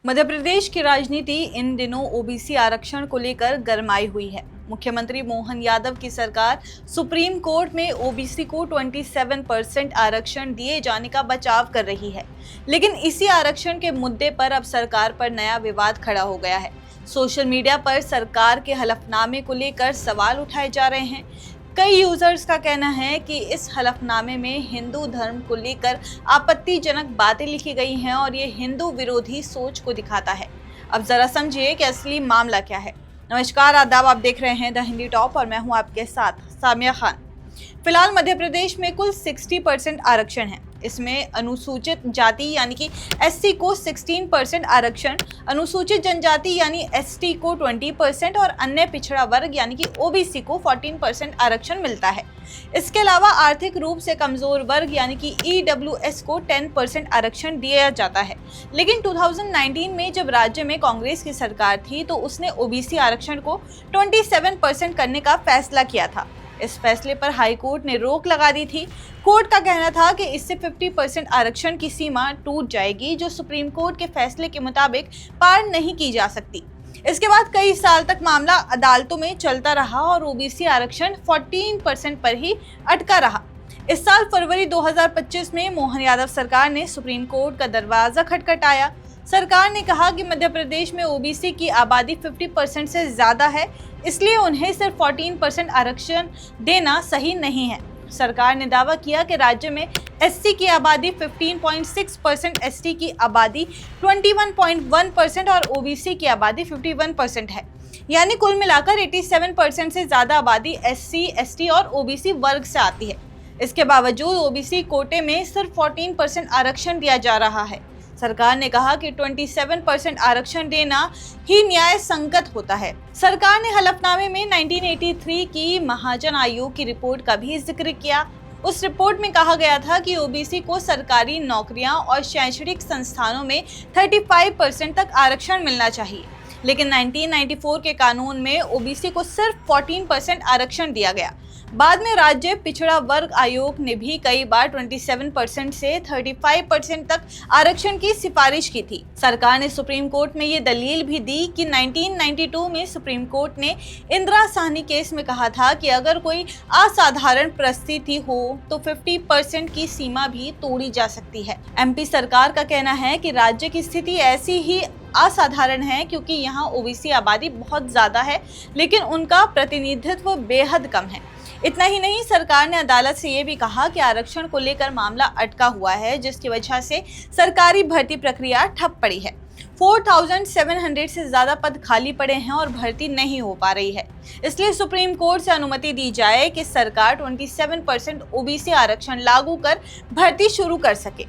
मध्य प्रदेश की राजनीति इन दिनों ओबीसी आरक्षण को लेकर गरमाई हुई है। मुख्यमंत्री मोहन यादव की सरकार सुप्रीम कोर्ट में ओबीसी को 27% आरक्षण दिए जाने का बचाव कर रही है, लेकिन इसी आरक्षण के मुद्दे पर अब सरकार पर नया विवाद खड़ा हो गया है। सोशल मीडिया पर सरकार के हलफनामे को लेकर सवाल उठाए जा रहे हैं। कई यूजर्स का कहना है कि इस हलफनामे में हिंदू धर्म को लेकर आपत्तिजनक बातें लिखी गई हैं और ये हिंदू विरोधी सोच को दिखाता है। अब जरा समझिए कि असली मामला क्या है। नमस्कार, आदाब, आप देख रहे हैं द हिंदी टॉप और मैं हूं आपके साथ सामिया खान। फिलहाल मध्य प्रदेश में कुल 60% आरक्षण है। इसमें अनुसूचित जाति यानी कि एससी को 16% आरक्षण, अनुसूचित जनजाति यानी एसटी को 20% और अन्य पिछड़ा वर्ग यानी कि ओबीसी को 14% आरक्षण मिलता है। इसके अलावा आर्थिक रूप से कमजोर वर्ग यानी कि ईडब्ल्यूएस को 10% आरक्षण दिया जाता है। लेकिन 2019 में जब राज्य में कांग्रेस की सरकार थी तो उसने ओबीसी आरक्षण को 27% करने का फैसला किया था। इस फैसले पर हाई कोर्ट ने रोक लगा दी थी। कोर्ट का कहना था कि इससे 50% आरक्षण की सीमा टूट जाएगी, जो सुप्रीम कोर्ट के फैसले के मुताबिक पार नहीं की जा सकती। इसके बाद कई साल तक मामला अदालतों में चलता रहा और ओबीसी आरक्षण 14% पर ही अटका रहा। इस साल फरवरी 2025 में मोहन यादव सरकार ने सुप्रीम कोर्ट का दरवाजा खटखटाया। सरकार ने कहा कि मध्य प्रदेश में ओबीसी की आबादी 50% से ज्यादा है, इसलिए उन्हें सिर्फ 14% आरक्षण देना सही नहीं है। सरकार ने दावा किया कि राज्य में एससी की आबादी 15.6%, एसटी की आबादी 21.1% और ओबीसी की आबादी 51% है। यानी कुल मिलाकर 87% से ज्यादा आबादी एससी, एसटी और ओबीसी वर्ग से आती है। इसके बावजूद ओबीसी कोटे में सिर्फ 14% आरक्षण दिया जा रहा है। सरकार ने कहा कि 27% आरक्षण देना ही न्याय संगत होता है। सरकार ने हलफनामे में 1983 की महाजन आयोग की रिपोर्ट का भी जिक्र किया। उस रिपोर्ट में कहा गया था कि ओबीसी को सरकारी नौकरियां और शैक्षणिक संस्थानों में 35% तक आरक्षण मिलना चाहिए, लेकिन 1994 के कानून में ओबीसी को सिर्फ 14% आरक्षण दिया गया। बाद में राज्य पिछड़ा वर्ग आयोग ने भी कई बार 27% से 35% तक आरक्षण की सिफारिश की थी। सरकार ने सुप्रीम कोर्ट में ये दलील भी दी कि 1992 में सुप्रीम कोर्ट ने इंदिरा साहनी केस में कहा था कि अगर कोई असाधारण परिस्थिति हो तो 50% की सीमा भी तोड़ी जा सकती है। एमपी सरकार का कहना है कि राज्य की स्थिति ऐसी ही असाधारण है क्योंकि यहाँ ओबीसी आबादी बहुत ज्यादा है, लेकिन उनका प्रतिनिधित्व बेहद कम है। इतना ही नहीं, सरकार ने अदालत से ये भी कहा कि आरक्षण को लेकर मामला अटका हुआ है, जिसकी वजह से सरकारी भर्ती प्रक्रिया ठप पड़ी है। 4700 से ज्यादा पद खाली पड़े हैं और भर्ती नहीं हो पा रही है। इसलिए सुप्रीम कोर्ट से अनुमति दी जाए कि सरकार 27% ओबीसी आरक्षण लागू कर भर्ती शुरू कर सके।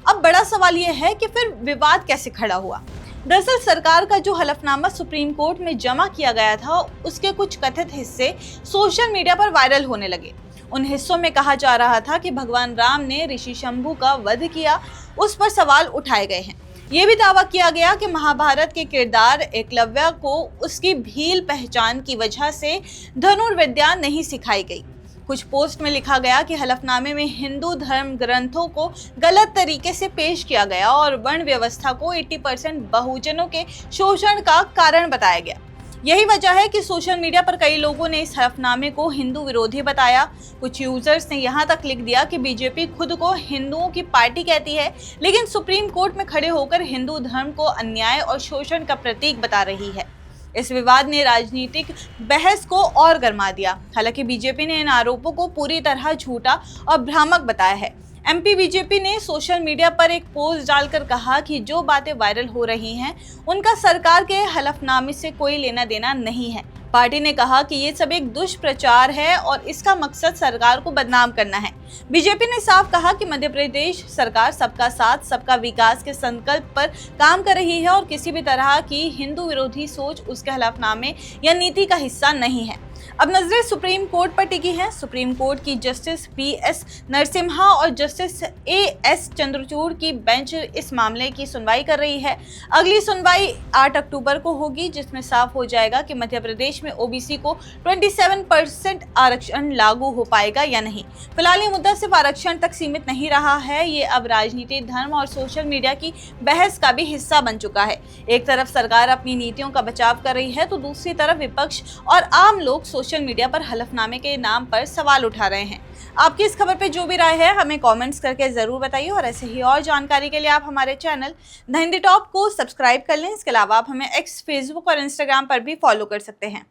अब बड़ा सवाल यह है कि फिर विवाद कैसे खड़ा हुआ। दरअसल सरकार का जो हलफनामा सुप्रीम कोर्ट में जमा किया गया था, उसके कुछ कथित हिस्से सोशल मीडिया पर वायरल होने लगे। उन हिस्सों में कहा जा रहा था कि भगवान राम ने ऋषि शंभू का वध किया, उस पर सवाल उठाए गए हैं। ये भी दावा किया गया कि महाभारत के किरदार एकलव्य को उसकी भील पहचान की वजह से धनुर्विद्या नहीं सिखाई गई। कुछ पोस्ट में लिखा गया कि हलफनामे में हिंदू धर्म ग्रंथों को गलत तरीके से पेश किया गया और वर्ण व्यवस्था को 80% बहुजनों के शोषण का कारण बताया गया। यही वजह है कि सोशल मीडिया पर कई लोगों ने इस हलफनामे को हिंदू विरोधी बताया। कुछ यूजर्स ने यहाँ तक लिख दिया कि बीजेपी खुद को हिंदुओं की पार्टी कहती है, लेकिन सुप्रीम कोर्ट में खड़े होकर हिंदू धर्म को अन्याय और शोषण का प्रतीक बता रही है। इस विवाद ने राजनीतिक बहस को और गरमा दिया। हालांकि बीजेपी ने इन आरोपों को पूरी तरह झूठा और भ्रामक बताया है। एमपी बीजेपी ने सोशल मीडिया पर एक पोस्ट डालकर कहा कि जो बातें वायरल हो रही हैं, उनका सरकार के हलफनामे से कोई लेना देना नहीं है। पार्टी ने कहा कि ये सब एक दुष्प्रचार है और इसका मकसद सरकार को बदनाम करना है। बीजेपी ने साफ कहा कि मध्य प्रदेश सरकार सबका साथ सबका विकास के संकल्प पर काम कर रही है और किसी भी तरह की हिंदू विरोधी सोच उसके हलफनामे या नीति का हिस्सा नहीं है। अब नजरें सुप्रीम कोर्ट पर टिकी हैं। सुप्रीम कोर्ट की जस्टिस PS नरसिम्हा और जस्टिस AS चंद्रचूड़ की बेंच इस मामले की सुनवाई कर रही है। अगली सुनवाई 8 अक्टूबर को होगी, जिसमें साफ हो जाएगा कि मध्य प्रदेश में OBC को 27% आरक्षण लागू हो पाएगा या नहीं। फिलहाल ये मुद्दा सिर्फ आरक्षण तक सीमित नहीं रहा है, ये अब राजनीति, धर्म और सोशल मीडिया की बहस का भी हिस्सा बन चुका है। एक तरफ सरकार अपनी नीतियों का बचाव कर रही है, तो दूसरी तरफ विपक्ष और आम लोग सोशल मीडिया पर हलफनामे के नाम पर सवाल उठा रहे हैं। आपकी इस खबर पे जो भी राय है हमें कमेंट्स करके जरूर बताइए, और ऐसे ही और जानकारी के लिए आप हमारे चैनल द हिंदी टॉप को सब्सक्राइब कर लें। इसके अलावा आप हमें X, Facebook और Instagram पर भी फॉलो कर सकते हैं।